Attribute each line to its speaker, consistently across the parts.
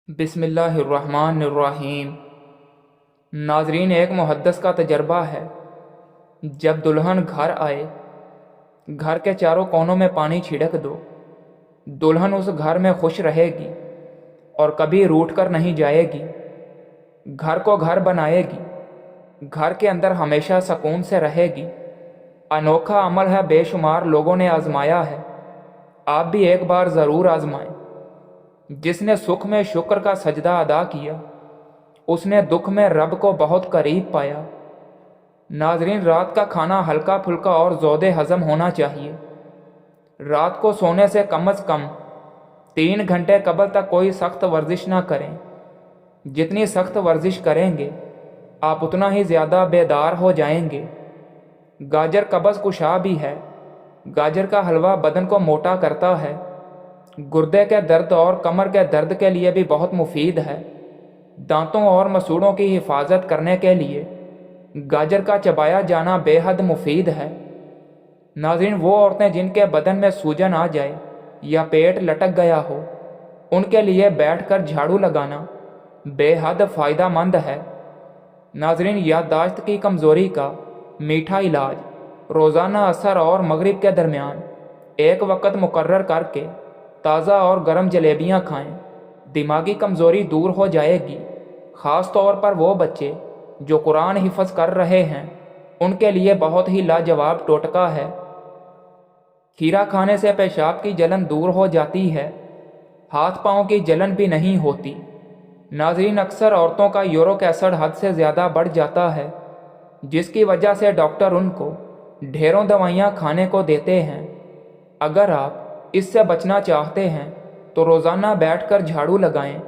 Speaker 1: बिस्मिल्लाहिर्रहमानिर्रहीम। नाजरीन, एक मुहद्दिस का तजर्बा है। जब दुल्हन घर आए, घर के चारों कोनों में पानी छिड़क दो। दुल्हन उस घर में खुश रहेगी और कभी रूठ कर नहीं जाएगी। घर को घर बनाएगी, घर के अंदर हमेशा सुकून से रहेगी। अनोखा अमल है, बेशुमार लोगों ने आजमाया है। आप भी एक बार ज़रूर आजमाएं। जिसने सुख में शुक्र का सजदा अदा किया, उसने दुख में रब को बहुत करीब पाया। नाजरीन, रात का खाना हल्का फुल्का और ज़ोदे हज़म होना चाहिए। रात को सोने से कम अज़ कम 3 घंटे कबल तक कोई सख्त वर्जिश ना करें। जितनी सख्त वर्जिश करेंगे, आप उतना ही ज़्यादा बेदार हो जाएंगे। गाजर कब्ज़ कुशा भी है। गाजर का हलवा बदन को मोटा करता है। गुर्दे के दर्द और कमर के दर्द के लिए भी बहुत मुफीद है। दांतों और मसूड़ों की हिफाजत करने के लिए गाजर का चबाया जाना बेहद मुफीद है। नाज़रीन, वो औरतें जिनके बदन में सूजन आ जाए या पेट लटक गया हो, उनके लिए बैठकर झाड़ू लगाना बेहद फ़ायदा मंद है। नाज़रीन, याददाश्त की कमज़ोरी का मीठा इलाज रोज़ाना असर और मगरिब के दरमियान एक वक़्त मुकर्रर करके ताज़ा और गर्म जलेबियाँ खाएं। दिमागी कमज़ोरी दूर हो जाएगी। ख़ास तौर पर वो बच्चे जो कुरान हिफ़्ज़ कर रहे हैं, उनके लिए बहुत ही लाजवाब टोटका है। खीरा खाने से पेशाब की जलन दूर हो जाती है। हाथ पाँव की जलन भी नहीं होती। नाज़रीन, अक्सर औरतों का यूरिक एसिड हद से ज़्यादा बढ़ जाता है, जिसकी वजह से डॉक्टर उनको ढेरों दवाइयाँ खाने को देते हैं। अगर आप इससे बचना चाहते हैं तो रोज़ाना बैठकर झाड़ू लगाएं।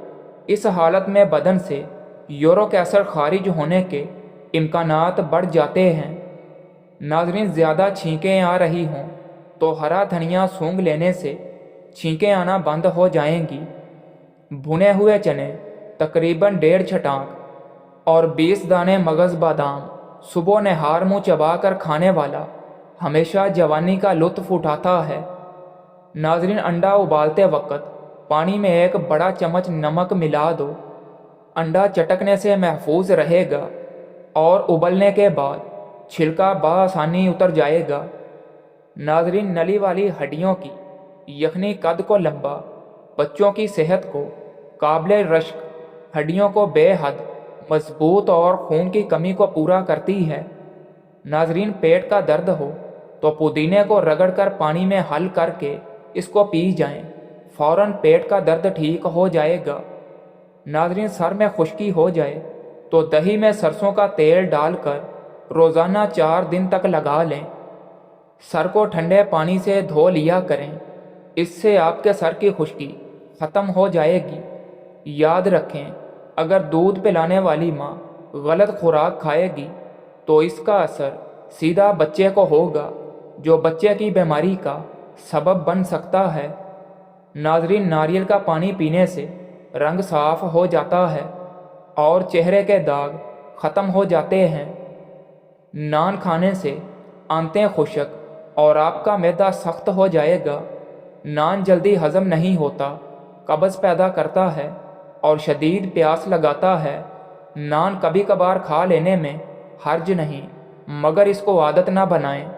Speaker 1: इस हालत में बदन से यूरिक एसिड खारिज होने के इम्कानात बढ़ जाते हैं। नाज़रीन, ज़्यादा छींकें आ रही हों तो हरा धनिया सूंघ लेने से छींकें आना बंद हो जाएंगी। भुने हुए चने तकरीबन 1.5 छटाक और 20 दाने मगज़ बादाम सुबह नहार मुँह चबा कर खाने वाला हमेशा जवानी का लुत्फ़ उठाता है। नाज़रीन, अंडा उबालते वक्त पानी में एक बड़ा चम्मच नमक मिला दो। अंडा चटकने से महफूज रहेगा और उबलने के बाद छिलका बआसानी उतर जाएगा। नाज़रीन, नली वाली हड्डियों की यखनी कद को लंबा, बच्चों की सेहत को काबिल रश्क, हड्डियों को बेहद मजबूत और खून की कमी को पूरा करती है। नाज़रीन, पेट का दर्द हो तो पुदीने को रगड़ कर पानी में हल करके इसको पी जाएं। फ़ौरन पेट का दर्द ठीक हो जाएगा। नाज़रीन, सर में खुश्की हो जाए तो दही में सरसों का तेल डालकर रोज़ाना 4 दिन तक लगा लें। सर को ठंडे पानी से धो लिया करें। इससे आपके सर की खुश्की ख़त्म हो जाएगी। याद रखें, अगर दूध पिलाने वाली माँ गलत खुराक खाएगी तो इसका असर सीधा बच्चे को होगा, जो बच्चे की बीमारी का सबब बन सकता है। नाज़रीन, नारियल का पानी पीने से रंग साफ हो जाता है और चेहरे के दाग ख़त्म हो जाते हैं। नान खाने से आंतें खुश्क और आपका मैदा सख्त हो जाएगा। नान जल्दी हज़म नहीं होता, कब्ज़ पैदा करता है और शदीद प्यास लगाता है। नान कभी कभार खा लेने में हर्ज नहीं, मगर इसको आदत ना बनाएं।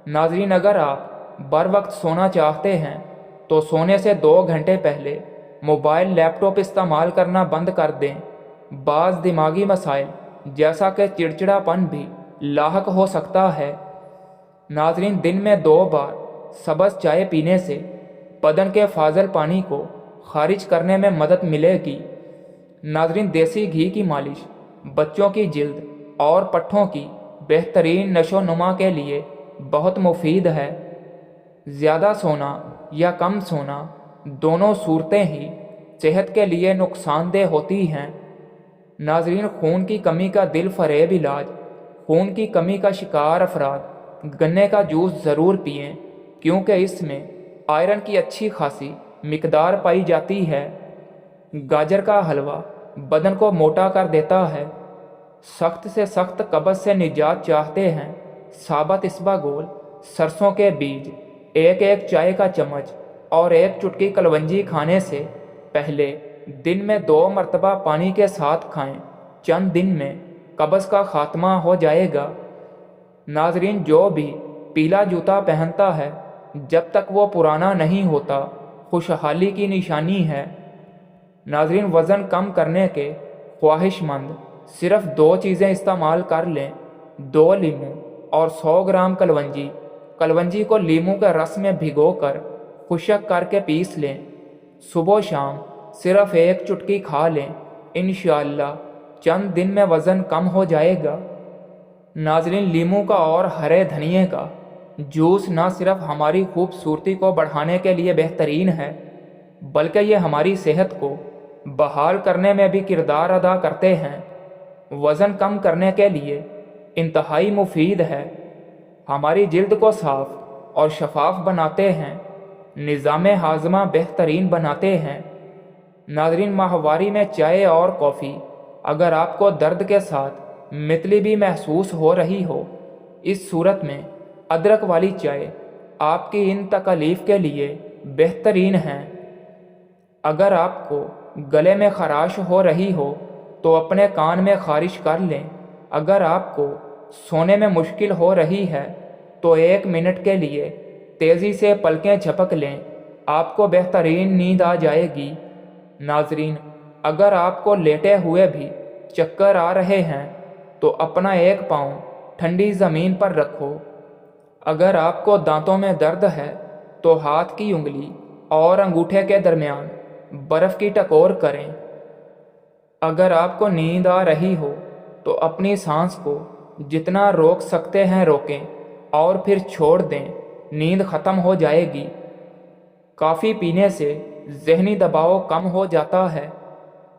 Speaker 1: नाज़रीन, अगर आप बर वक्त सोना चाहते हैं तो सोने से 2 घंटे पहले मोबाइल लैपटॉप इस्तेमाल करना बंद कर दें। बाज़ दिमागी मसाइल जैसा कि चिड़चिड़ापन भी लाहक हो सकता है। नाज़रीन, दिन में 2 बार सब्ज़ चाय पीने से बदन के फाजल पानी को खारिज करने में मदद मिलेगी। नाज़रीन, देसी घी की मालिश बच्चों की जिल्द और पट्ठों की बेहतरीन नशो नुमा के लिए बहुत मुफीद है। ज़्यादा सोना या कम सोना, दोनों सूरतें ही सेहत के लिए नुकसानदेह होती हैं। नाज़रीन, खून की कमी का दिल फरेब इलाज। खून की कमी का शिकार अफराद गन्ने का जूस ज़रूर पिएं, क्योंकि इसमें आयरन की अच्छी खासी मिकदार पाई जाती है। गाजर का हलवा बदन को मोटा कर देता है। सख्त से सख्त कब्ज़ से निजात चाहते हैं? साबत इसबगोल, सरसों के बीज, एक चाय का चम्मच और 1 चुटकी कलवंजी खाने से पहले دن میں 2 مرتبہ پانی کے ساتھ کھائیں، چند دن میں قبض کا خاتمہ ہو جائے گا۔ ناظرین، جو بھی پیلا جوتا پہنتا ہے جب تک وہ پرانا نہیں ہوتا خوشحالی کی نشانی ہے۔ ناظرین، وزن کم کرنے کے خواہش مند صرف 2 چیزیں استعمال کر لیں، 2 لیموں اور 100 گرام کلونجی۔ کلونجی کو لیموں کے رس میں بھگو کر خشک کر کے پیس لیں، صبح و شام صرف 1 چٹکی کھا لیں، انشاءاللہ چند دن میں وزن کم ہو جائے گا۔ ناظرین، لیموں کا اور ہرے دھنیے کا جوس نہ صرف ہماری خوبصورتی کو بڑھانے کے لیے بہترین ہے، بلکہ یہ ہماری صحت کو بحال کرنے میں بھی کردار ادا کرتے ہیں۔ وزن کم کرنے کے لیے انتہائی مفید ہے، ہماری جلد کو صاف اور شفاف بناتے ہیں، نظام ہاضمہ بہترین بناتے ہیں۔ ناظرین، ماہواری میں چائے اور کافی اگر آپ کو درد کے ساتھ متلی بھی محسوس ہو رہی ہو، اس صورت میں ادرک والی چائے آپ کی ان تکالیف کے لیے بہترین ہے۔ اگر آپ کو گلے میں خراش ہو رہی ہو تو اپنے کان میں خارش کر لیں۔ اگر آپ کو سونے میں مشکل ہو رہی ہے تو 1 منٹ کے لیے تیزی سے پلکیں جھپک لیں، آپ کو بہترین نیند آ جائے گی۔ ناظرین، اگر آپ کو لیٹے ہوئے بھی چکر آ رہے ہیں تو اپنا 1 پاؤں ٹھنڈی زمین پر رکھو۔ اگر آپ کو دانتوں میں درد ہے تو ہاتھ کی انگلی اور انگوٹھے کے درمیان برف کی ٹکور کریں۔ اگر آپ کو نیند آ رہی ہو تو اپنی سانس کو جتنا روک سکتے ہیں روکیں اور پھر چھوڑ دیں، نیند ختم ہو جائے گی۔ کافی پینے سے ذہنی دباؤ کم ہو جاتا ہے۔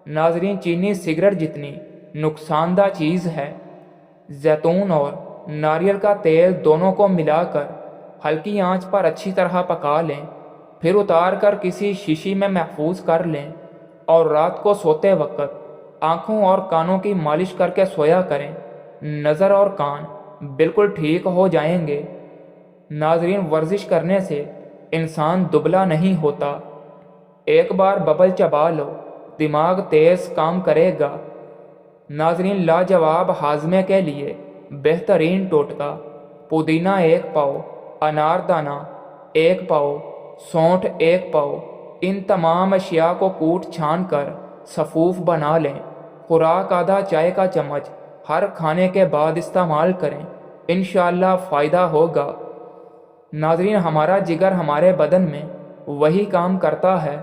Speaker 1: ناظرین، چینی سگریٹ جتنی نقصان دہ چیز ہے۔ زیتون اور ناریل کا تیل دونوں کو ملا کر ہلکی آنچ پر اچھی طرح پکا لیں، پھر اتار کر کسی شیشی میں محفوظ کر لیں اور رات کو سوتے وقت آنکھوں اور کانوں کی مالش کر کے سویا کریں، نظر اور کان بالکل ٹھیک ہو جائیں گے۔ ناظرین، ورزش کرنے سے انسان دبلا نہیں ہوتا، ایک بار ببل چبا لو، دماغ تیز کام کرے گا۔ ناظرین، لاجواب ہاضمے کے لیے بہترین ٹوٹکا: پودینہ 1 پاؤ، انار دانہ 1 پاؤ، سونٹھ 1 پاؤ۔ ان تمام اشیاء کو کوٹ چھان کر سفوف بنا لیں۔ خوراک آدھا چائے کا چمچ ہر کھانے کے بعد استعمال کریں، انشاءاللہ فائدہ ہوگا۔ ناظرین، ہمارا جگر ہمارے بدن میں وہی کام کرتا ہے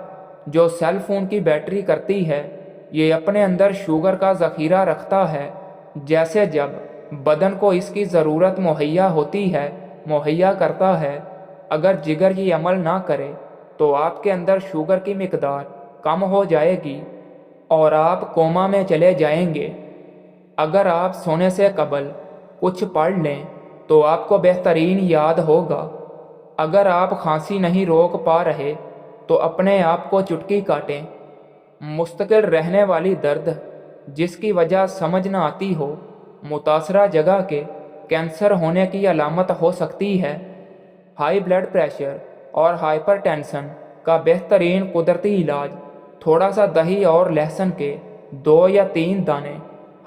Speaker 1: جو سیل فون کی بیٹری کرتی ہے۔ یہ اپنے اندر شوگر کا ذخیرہ رکھتا ہے، جیسے جب بدن کو اس کی ضرورت مہیا ہوتی ہے مہیا کرتا ہے۔ اگر جگر یہ عمل نہ کرے تو آپ کے اندر شوگر کی مقدار کم ہو جائے گی اور آپ کوما میں چلے جائیں گے۔ اگر آپ سونے سے قبل کچھ پڑھ لیں تو آپ کو بہترین یاد ہوگا۔ اگر آپ کھانسی نہیں روک پا رہے تو اپنے آپ کو چٹکی کاٹیں۔ مستقل رہنے والی درد جس کی وجہ سمجھ نہ آتی ہو، متاثرہ جگہ کے کینسر ہونے کی علامت ہو سکتی ہے۔ ہائی بلڈ پریشر اور ہائپر ٹینشن کا بہترین قدرتی علاج: تھوڑا سا دہی اور لہسن کے 2 یا 3 دانے،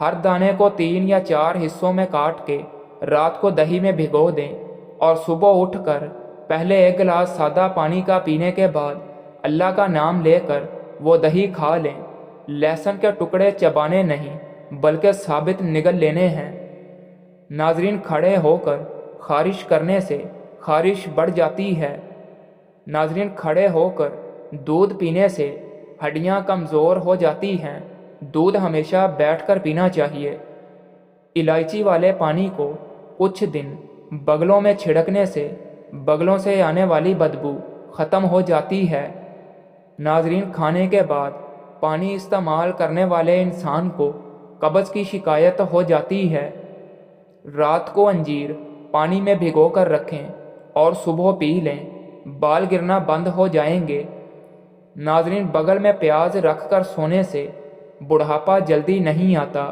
Speaker 1: ہر دانے کو 3 یا 4 حصوں میں کاٹ کے رات کو دہی میں بھگو دیں اور صبح اٹھ کر پہلے 1 گلاس سادہ پانی کا پینے کے بعد اللہ کا نام لے کر وہ دہی کھا لیں۔ لہسن کے ٹکڑے چبانے نہیں بلکہ ثابت نگل لینے ہیں۔ ناظرین، کھڑے ہو کر خارش کرنے سے خارش بڑھ جاتی ہے۔ ناظرین، کھڑے ہو کر دودھ پینے سے ہڈیاں کمزور ہو جاتی ہیں، دودھ ہمیشہ بیٹھ کر پینا چاہیے۔ الائچی والے پانی کو کچھ دن بغلوں میں چھڑکنے سے بغلوں سے آنے والی بدبو ختم ہو جاتی ہے۔ ناظرین، کھانے کے بعد پانی استعمال کرنے والے انسان کو قبض کی شکایت ہو جاتی ہے۔ رات کو انجیر پانی میں بھگو کر رکھیں اور صبح پی لیں، بال گرنا بند ہو جائیں گے۔ ناظرین، بغل میں پیاز رکھ کر سونے سے بڑھاپا جلدی نہیں آتا۔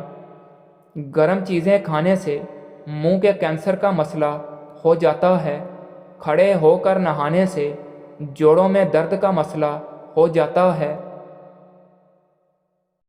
Speaker 1: گرم چیزیں کھانے سے منہ کے کینسر کا مسئلہ ہو جاتا ہے۔ کھڑے ہو کر نہانے سے جوڑوں میں درد کا مسئلہ ہو جاتا ہے۔